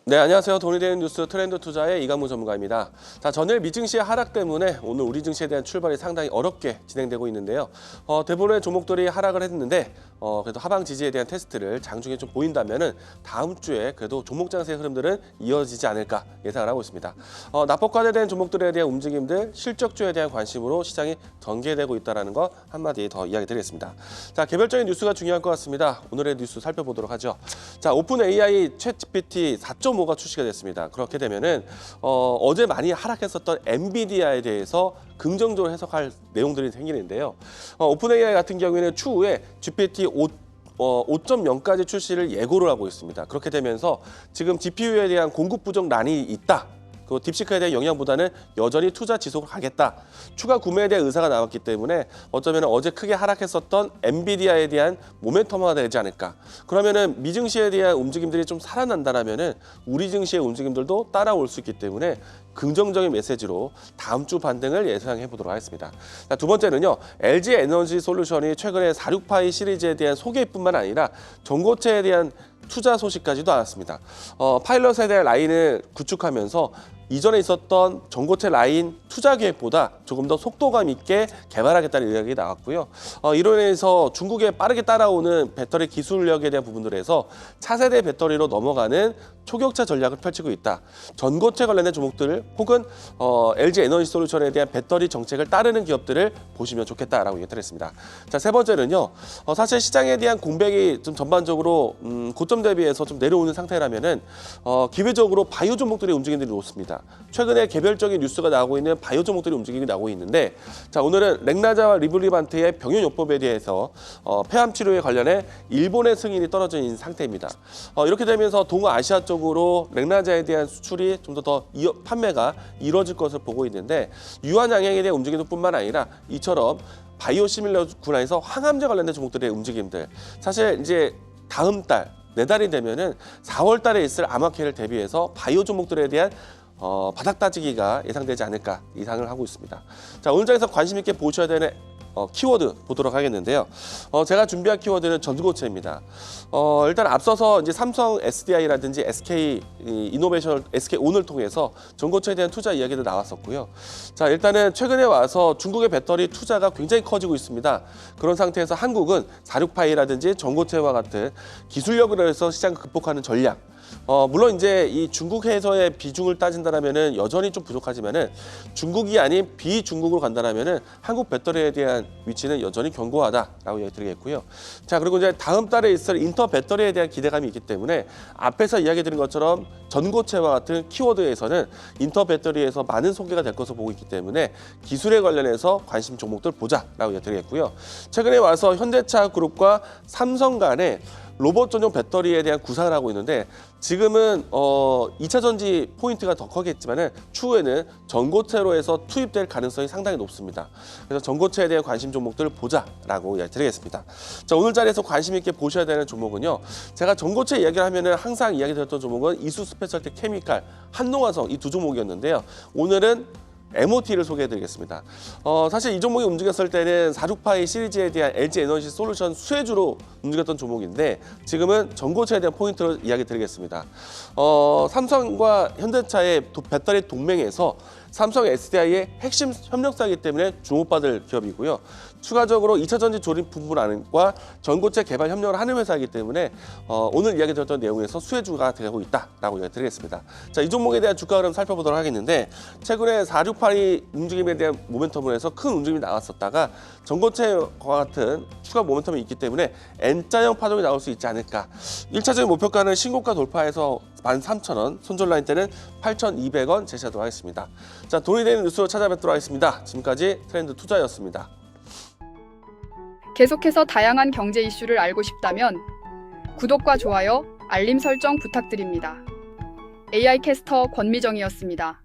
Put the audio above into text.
네, 안녕하세요. 돈이 되는 뉴스 트렌드 투자의 이강무 전문가입니다. 자, 전일 미 증시의 하락 때문에 오늘 우리 증시에 대한 출발이 상당히 어렵게 진행되고 있는데요. 대부분의 종목들이 하락을 했는데 그래도 하방 지지에 대한 테스트를 장중에 좀 보인다면은 다음 주에 그래도 종목 장세의 흐름들은 이어지지 않을까 예상을 하고 있습니다. 납법과대된 종목들에 대한 움직임들, 실적주에 대한 관심으로 시장이 전개되고 있다는 거 한마디 더 이야기 드리겠습니다. 자, 개별적인 뉴스가 중요할 것 같습니다. 오늘의 뉴스 살펴보도록 하죠. 자, 오픈 AI 챗GPT 4.5가 출시가 됐습니다. 그렇게 되면은 어제 많이 하락했었던 엔비디아에 대해서 긍정적으로 해석할 내용들이 생기는데요. 오픈 AI 같은 경우에는 추후에 GPT 5.0까지 출시를 예고를 하고 있습니다. 그렇게 되면서 지금 GPU에 대한 공급 부족 난이 있다. 그 딥시크에 대한 영향보다는 여전히 투자 지속을 하겠다. 추가 구매에 대한 의사가 나왔기 때문에 어쩌면 어제 크게 하락했었던 엔비디아에 대한 모멘텀화가 되지 않을까. 그러면은 미 증시에 대한 움직임들이 좀 살아난다라면은 우리 증시의 움직임들도 따라올 수 있기 때문에 긍정적인 메시지로 다음 주 반등을 예상해 보도록 하겠습니다. 자, 두 번째는요. LG 에너지 솔루션이 최근에 46파이 시리즈에 대한 소개뿐만 아니라 전고체에 대한 투자 소식까지도 나왔습니다. 파일럿에 대한 라인을 구축하면서 이전에 있었던 전고체 라인 투자 계획보다 조금 더 속도감 있게 개발하겠다는 이야기 나왔고요. 이로 인해서 중국에 빠르게 따라오는 배터리 기술력에 대한 부분들에서 차세대 배터리로 넘어가는 초격차 전략을 펼치고 있다. 전고체 관련된 종목들 혹은 LG 에너지 솔루션에 대한 배터리 정책을 따르는 기업들을 보시면 좋겠다라고 얘기를 했습니다. 자, 세 번째는요. 사실 시장에 대한 공백이 좀 전반적으로 고점 대비해서 좀 내려오는 상태라면은 기회적으로 바이오 종목들의 움직임들이 높습니다. 최근에 개별적인 뉴스가 나오고 있는 바이오 종목들의 움직임이 나오고 있는데, 자, 오늘은 렉나자와 리블리반트의 병용요법에 대해서 폐암 치료에 관련해 일본의 승인이 떨어져 있는 상태입니다. 이렇게 되면서 동아시아 쪽으로 렉나자에 대한 수출이 좀 더 판매가 이루어질 것을 보고 있는데, 유한 양행에 대한 움직임뿐만 아니라 이처럼 바이오 시밀러 분야에서 항암제 관련된 종목들의 움직임들, 사실 이제 다음 달 내달이 되면은 4월 달에 있을 암호화폐를 대비해서 바이오 종목들에 대한 바닥 따지기가 예상되지 않을까 예상을 하고 있습니다. 자, 오늘 장에서 관심 있게 보셔야 되는 키워드 보도록 하겠는데요. 제가 준비한 키워드는 전고체입니다. 일단 앞서서 이제 삼성 SDI라든지 SK 이노베이션, SK 온을 통해서 전고체에 대한 투자 이야기도 나왔었고요. 자, 일단은 최근에 와서 중국의 배터리 투자가 굉장히 커지고 있습니다. 그런 상태에서 한국은 46파이라든지 전고체와 같은 기술력으로 해서 시장을 극복하는 전략. 물론 이제 이 중국에서의 비중을 따진다라면은 여전히 좀 부족하지만은 중국이 아닌 비중국으로 간다라면은 한국 배터리에 대한 위치는 여전히 견고하다라고 얘기드리겠고요. 자, 그리고 이제 다음 달에 있을 인터 배터리에 대한 기대감이 있기 때문에 앞에서 이야기드린 것처럼 전고체와 같은 키워드에서는 인터 배터리에서 많은 소개가 될 것으로 보고 있기 때문에 기술에 관련해서 관심 종목들 보자라고 얘기드리겠고요. 최근에 와서 현대차 그룹과 삼성 간에 로봇 전용 배터리에 대한 구상을 하고 있는데, 지금은 2차 전지 포인트가 더 커겠지만은 추후에는 전고체로 해서 투입될 가능성이 상당히 높습니다. 그래서 전고체에 대한 관심 종목들을 보자라고 이야기드리겠습니다. 자, 오늘 자리에서 관심 있게 보셔야 되는 종목은요. 제가 전고체 이야기를 하면은 항상 이야기 드렸던 종목은 이수 스페셜티 케미칼, 한농화성 이 두 종목이었는데요. 오늘은 MOT를 소개해드리겠습니다. 사실 이 종목이 움직였을 때는 46파이 시리즈에 대한 LG 에너지 솔루션 수혜주로 움직였던 종목인데, 지금은 전고체에 대한 포인트를 이야기 드리겠습니다. 삼성과 현대차의 배터리 동맹에서 삼성 SDI의 핵심 협력사이기 때문에 주목받을 기업이고요. 추가적으로 2차 전지 조립 부분과 전고체 개발 협력을 하는 회사이기 때문에 오늘 이야기 드렸던 내용에서 수혜주가 되고 있다라고 이야기 드리겠습니다. 자, 이 종목에 대한 주가 흐름 살펴보도록 하겠는데, 최근에 468이 움직임에 대한 모멘텀을 해서 큰 움직임이 나왔었다가 전고체와 같은 추가 모멘텀이 있기 때문에 N자형 파동이 나올 수 있지 않을까. 1차적인 목표가는 신고가 돌파해서 13,000원, 손절 라인 때는 8,200원 제시하도록 하겠습니다. 자, 돈이 되는 뉴스로 찾아뵙도록 하겠습니다. 지금까지 트렌드 투자였습니다. 계속해서 다양한 경제 이슈를 알고 싶다면 구독과 좋아요, 알림 설정 부탁드립니다. AI 캐스터 권미정이었습니다.